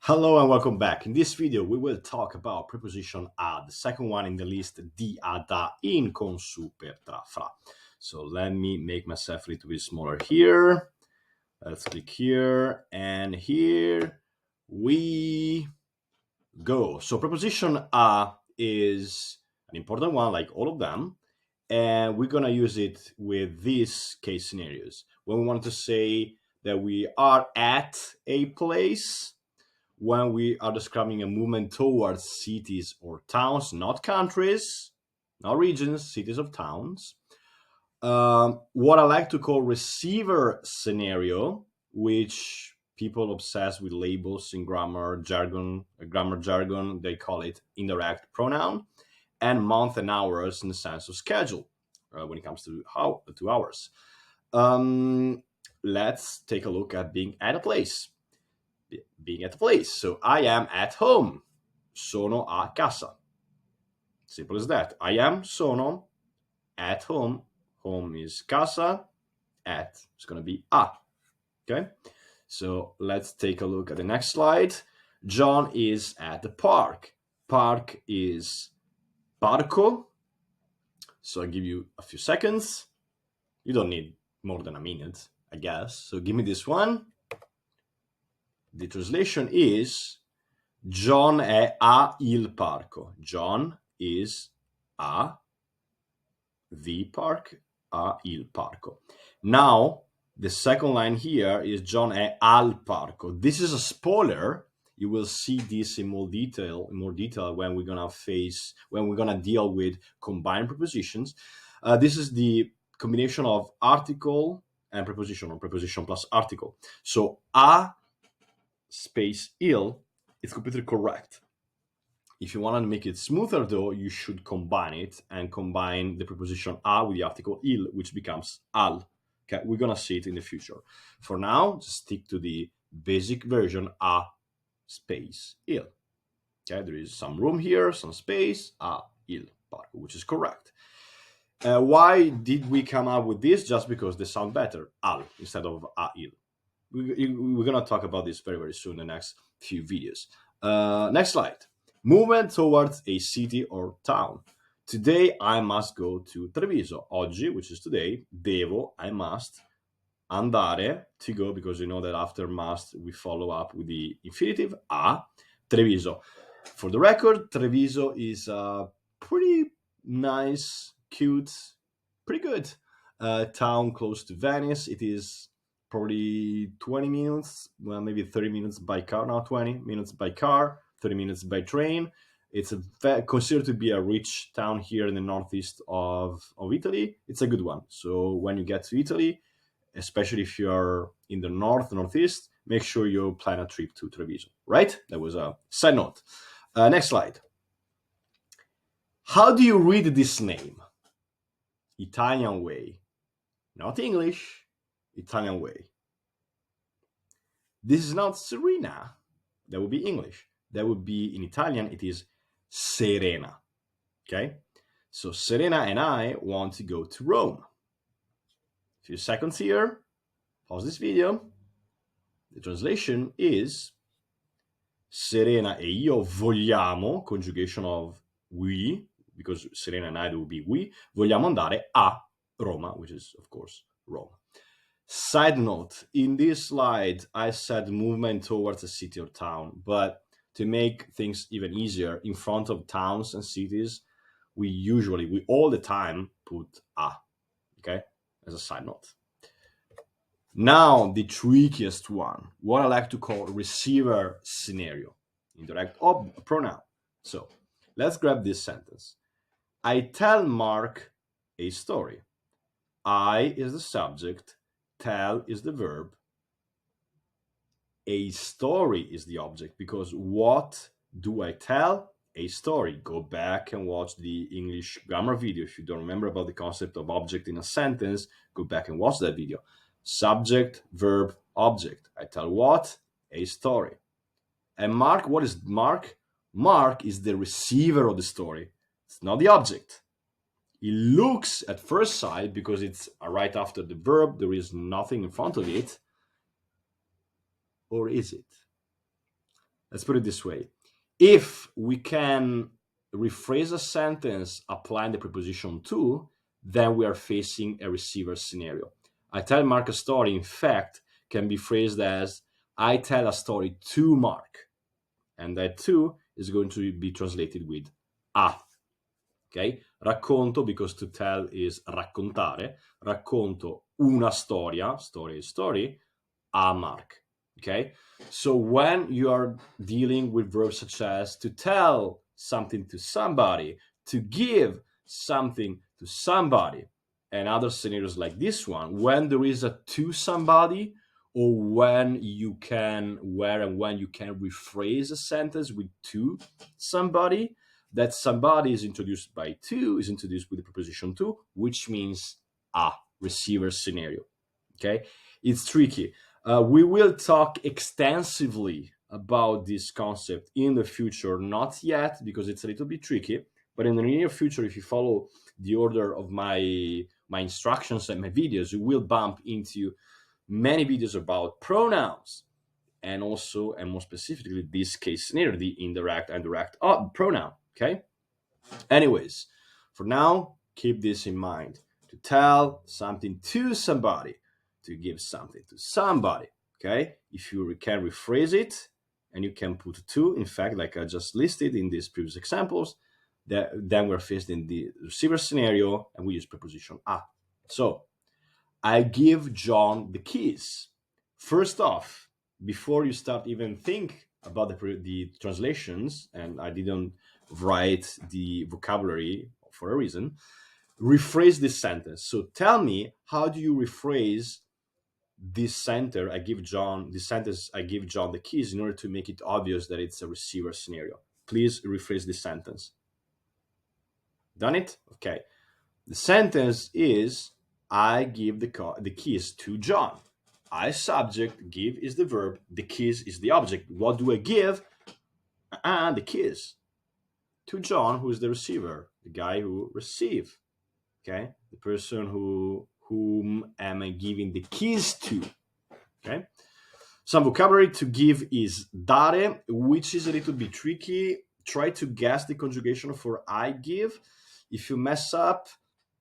Hello and welcome back. In this video, we will talk about preposition a, the second one in the list, di, a, da, in, con, su, per, tra, fra. So let me make myself a little bit smaller here. Let's click here, and here we go. So preposition a is an important one, like all of them, and we're gonna use it with these case scenarios. When we want to say that we are at a place, when we are describing a movement towards cities or towns, not countries, not regions, cities or towns. What I like to call receiver scenario, which people obsessed with labels in grammar jargon, they call it indirect pronoun, and month and hours in the sense of schedule when it comes to hours. Let's take a look at being at a place. Being at a place. So I am at home. Sono a casa. Simple as that. I am, sono, at home. Home is casa. At is going to be a. Okay. So let's take a look at the next slide. John is at the park. Park is parco. So I'll give you a few seconds. You don't need more than a minute, I guess. So give me this one. The translation is John è a il parco. John is a the park, a il parco. Now, the second line here is John è al parco. This is a spoiler. You will see this in more detail when we're gonna deal with combined prepositions. This is the combination of article and preposition, or preposition plus article. So a space il is completely correct. If you want to make it smoother, though, you should combine it and combine the preposition a with the article il, which becomes al. Okay, we're gonna see it in the future. For now, just stick to the basic version a space il. Okay, there is some room here, some space, a il parco, which is correct. Why did we come up with this? Just because they sound better, al instead of a il. We're going to talk about this very, very soon in the next few videos. Next slide. Movement towards a city or town. Today, I must go to Treviso. Oggi, which is today, devo, I must, andare, to go, because you know that after must, we follow up with the infinitive, a, Treviso. For the record, Treviso is a pretty nice, cute, pretty good town close to Venice. It is probably 20 minutes, well, maybe 30 minutes by car, not 20 minutes by car, 30 minutes by train. It's considered to be a rich town here in the northeast of Italy. It's a good one. So when you get to Italy, especially if you're in the northeast, make sure you plan a trip to Treviso, right? That was a side note. Next slide. How do you read this name? Italian way, not English. Italian way. This is not Serena. That would be English. That would be in Italian, it is Serena. Okay? So Serena and I want to go to Rome. A few seconds here. Pause this video. The translation is Serena e io vogliamo, conjugation of we, because Serena and I will be we, vogliamo andare a Roma, which is, of course, Rome. Side note, in this slide, I said movement towards a city or town, but to make things even easier, in front of towns and cities, we all the time put a, okay, as a side note. Now, the trickiest one, what I like to call receiver scenario, indirect pronoun. So let's grab this sentence. I tell Mark a story. I is the subject, tell is the verb, a story is the object, because what do I tell? A story. Go back and watch the English grammar video. If you don't remember about the concept of object in a sentence, go back and watch that video. Subject, verb, object. I tell what? A story. And Mark, what is Mark? Mark is the receiver of the story. It's not the object. It looks at first sight, because it's right after the verb, there is nothing in front of it. Or is it? let's put it this way. If we can rephrase a sentence applying the preposition to, then we are facing a receiver scenario. I tell Mark a story, in fact, can be phrased as I tell a story to Mark. And that to is going to be translated with a. Okay? Racconto, because to tell is raccontare. Racconto una storia, story is story, a Mark. Okay? So when you are dealing with verbs such as to tell something to somebody, to give something to somebody, and other scenarios like this one, when there is a to somebody, or when you can, where and when you can rephrase a sentence with to somebody, that somebody is introduced by to, is introduced with the preposition to, which means a receiver scenario. Okay? It's tricky. We will talk extensively about this concept in the future, not yet because it's a little bit tricky, but in the near future, if you follow the order of my instructions and my videos, you will bump into many videos about pronouns, and also, and more specifically, this case scenario, the indirect and direct pronoun. Okay? Anyways, for now, keep this in mind. To tell something to somebody, to give something to somebody. Okay? If you can rephrase it and you can put to, in fact, like I just listed in these previous examples, then we're faced in the receiver scenario and we use preposition a. So, I give John the keys. First off, before you start even think about the translations, and I didn't write the vocabulary for a reason, rephrase this sentence. So tell me, how do you rephrase this sentence? I give John the keys, in order to make it obvious that it's a receiver scenario. Please rephrase this sentence. Done it? Okay. The sentence is, I give the keys to John. I subject, give is the verb, the keys is the object. What do I give? The keys to John, who is the receiver, the guy who receive. Okay, the person whom am I giving the keys to? Okay, some vocabulary. To give is dare, which is a little bit tricky. Try to guess the conjugation for I give. If you mess up,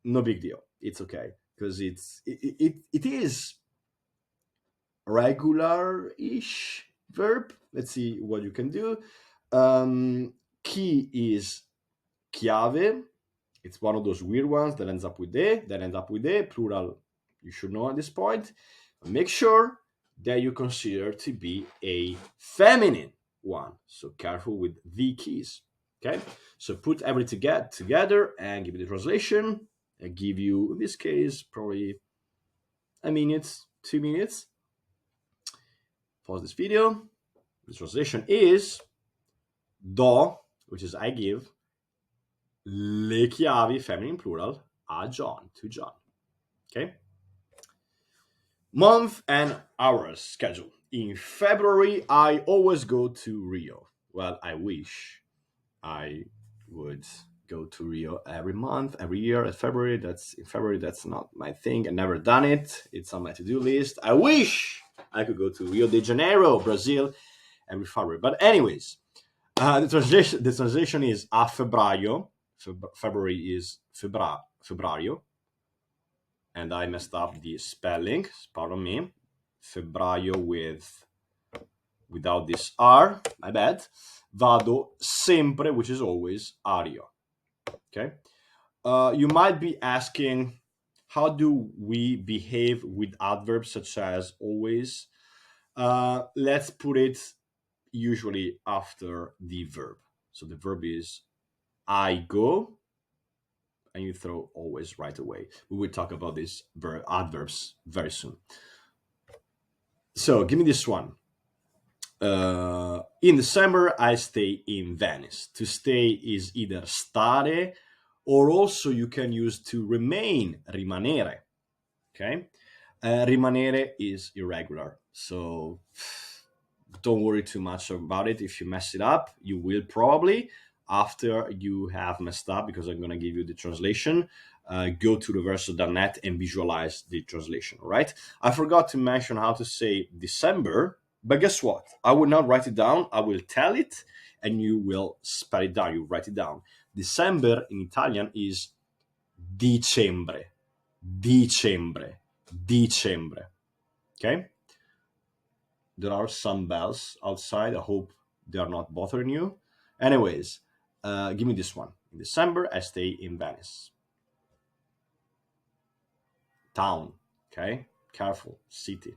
no big deal. It's okay, because it is regular-ish verb. Let's see what you can do. Key is chiave. It's one of those weird ones that ends up with a, plural. You should know at this point. Make sure that you consider to be a feminine one. So careful with the keys. Okay, so put everything together and give me the translation. I give you, in this case, probably a minute, 2 minutes. Pause this video. The translation is do, which is I give, le chiavi, feminine plural, a John, to John. Okay? Month and hours schedule. In February, I always go to Rio. Well, I wish I would go to Rio every month, every year. In February, that's not my thing. I've never done it. It's on my to-do list. I wish I could go to Rio de Janeiro, Brazil, every February. But anyways, the translation is a febbraio. February is febbraio. And I messed up the spelling. Pardon me. Febbraio without this R. My bad. Vado sempre, which is always a Rio. Okay. You might be asking, how do we behave with adverbs such as always? Let's put it usually after the verb. So the verb is I go, and you throw always right away. We will talk about these adverbs very soon. So give me this one. In December, I stay in Venice. To stay is either stare, or also you can use to remain, rimanere. Okay? Rimanere is irregular. So don't worry too much about it. If you mess it up, you will probably, after you have messed up, because I'm going to give you the translation, go to reverso.net and visualize the translation, all right? I forgot to mention how to say December. But guess what? I will not write it down. I will tell it, and you will spell it down. You write it down. December in Italian is dicembre, dicembre, dicembre. Okay? There are some bells outside. I hope they are not bothering you. Anyways, give me this one. In December, I stay in Venice. Town. Okay? Careful. City.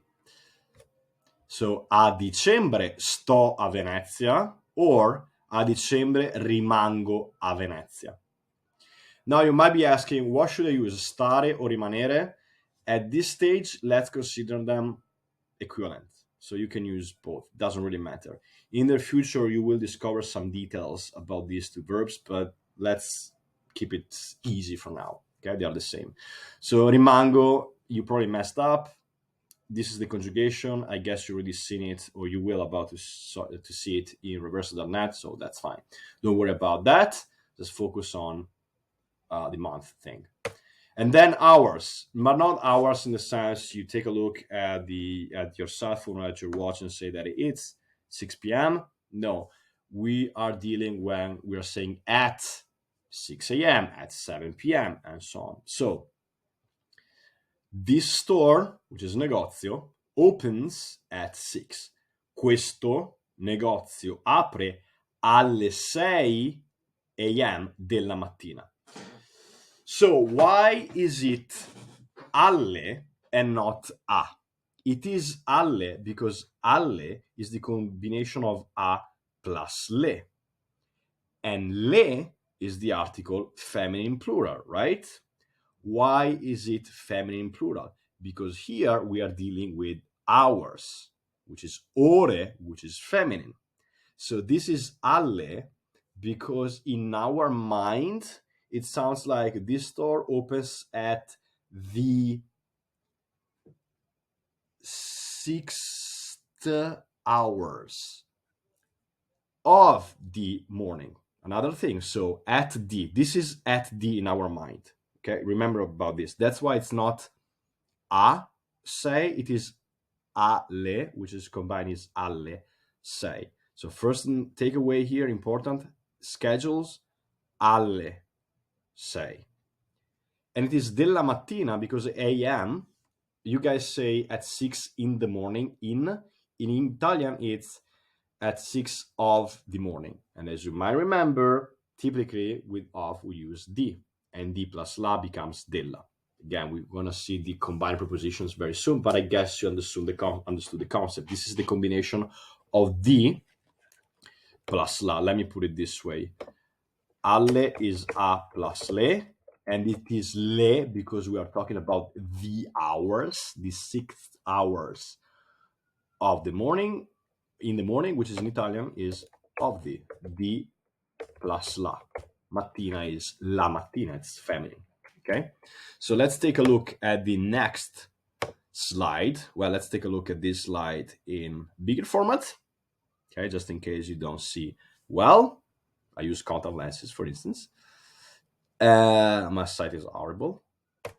So, a dicembre sto a Venezia, or a dicembre rimango a Venezia. Now, you might be asking, what should I use, stare or rimanere? At this stage, let's consider them equivalent. So you can use both. Doesn't really matter. In the future, you will discover some details about these two verbs, but let's keep it easy for now. Okay, they are the same. So rimango, you probably messed up. This is the conjugation. I guess you already seen it, or you will about to see it in reversal.net, so that's fine. Don't worry about that. Just focus on the month thing. And then hours, but not hours in the sense you take a look at your cell phone or at your watch and say that it's 6 p.m. No, we are dealing when we are saying at 6 a.m., at 7 p.m., and so on. So this store, which is negozio, opens at 6. Questo negozio apre alle 6 a.m. della mattina. So why is it alle and not a? It is alle because alle is the combination of a plus le. And le is the article feminine plural, right? Why is it feminine plural? Because here we are dealing with hours, which is ore, which is feminine. So this is alle because in our mind, it sounds like this store opens at the 6th hours of the morning. Another thing, so at the, this is at the in our mind. Okay, remember about this. That's why it's not a say, it is alle, which is combined is alle say. So first takeaway here, important, schedules, alle say. And it is della mattina because am, you guys say at 6 in the morning. In Italian, it's at 6 of the morning. And as you might remember, typically with of we use di, and di plus la becomes della. Again, we're going to see the combined prepositions very soon, but I guess you understood the concept. This is the combination of di plus la. Let me put it this way. Alle is a plus le, and it is le because we are talking about the hours, the 6 hours of the morning. In the morning, which is in Italian, is of the plus la. Mattina is la mattina, it's feminine. Okay, so let's take a look at the next slide. Well, let's take a look at this slide in bigger format. Okay, just in case you don't see well. I use contact lenses, for instance. My sight is horrible.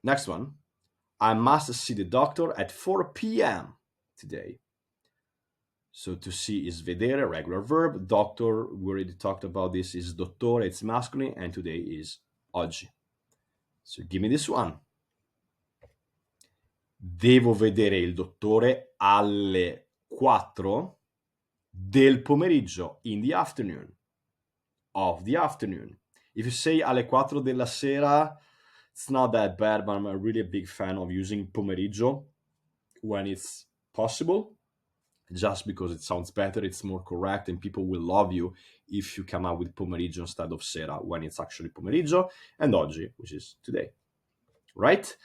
Next one. I must see the doctor at 4 p.m. today. So to see is vedere, regular verb. Doctor, we already talked about this, is dottore, it's masculine, and today is oggi. So give me this one. Devo vedere il dottore alle 4 del pomeriggio, in the afternoon, of the afternoon. If you say alle 4 della sera, it's not that bad, but I'm really a big fan of using pomeriggio when it's possible, just because it sounds better, it's more correct, and people will love you if you come out with pomeriggio instead of sera when it's actually pomeriggio, and oggi, which is today, right?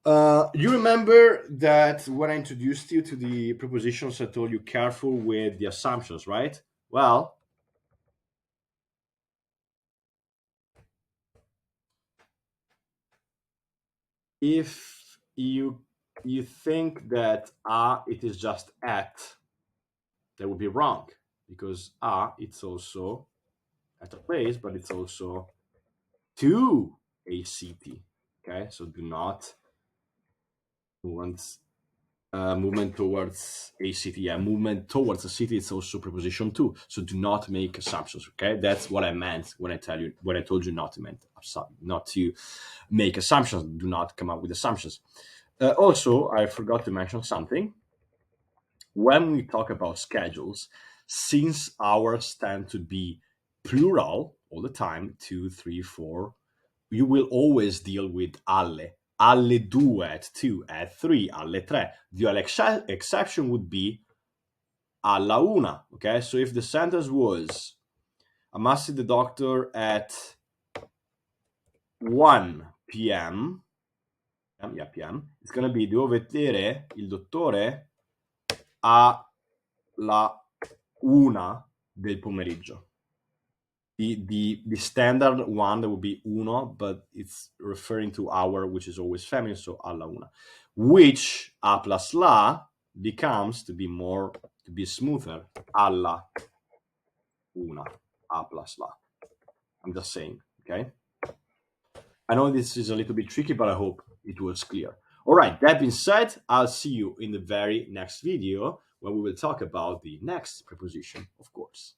You remember that when I introduced you to the prepositions, I told you careful with the assumptions, right? Well, if you think that it is just at, that would be wrong, because it's also at a place, but it's also to a city. Okay, so do not once movement towards a city. Yeah, movement towards a city is also preposition too. So do not make assumptions. Okay, that's what I meant when I told you not to make assumptions. Do not come up with assumptions. Also, I forgot to mention something. When we talk about schedules, since ours tend to be plural all the time, 2, 3, 4, you will always deal with alle. Alle due at 2, at 3, alle 3. The only exception would be alla una. Okay, so if the sentence was, I must see the doctor at 1 p.m. Yeah, p.m. It's gonna be devo vedere il dottore alla 1 del pomeriggio. The standard one that would be uno, but it's referring to hour, which is always feminine, so alla una. Which a plus la becomes to be smoother, alla una, a plus la. I'm just saying, okay? I know this is a little bit tricky, but I hope it was clear. All right, that being said, I'll see you in the very next video when we will talk about the next preposition, of course.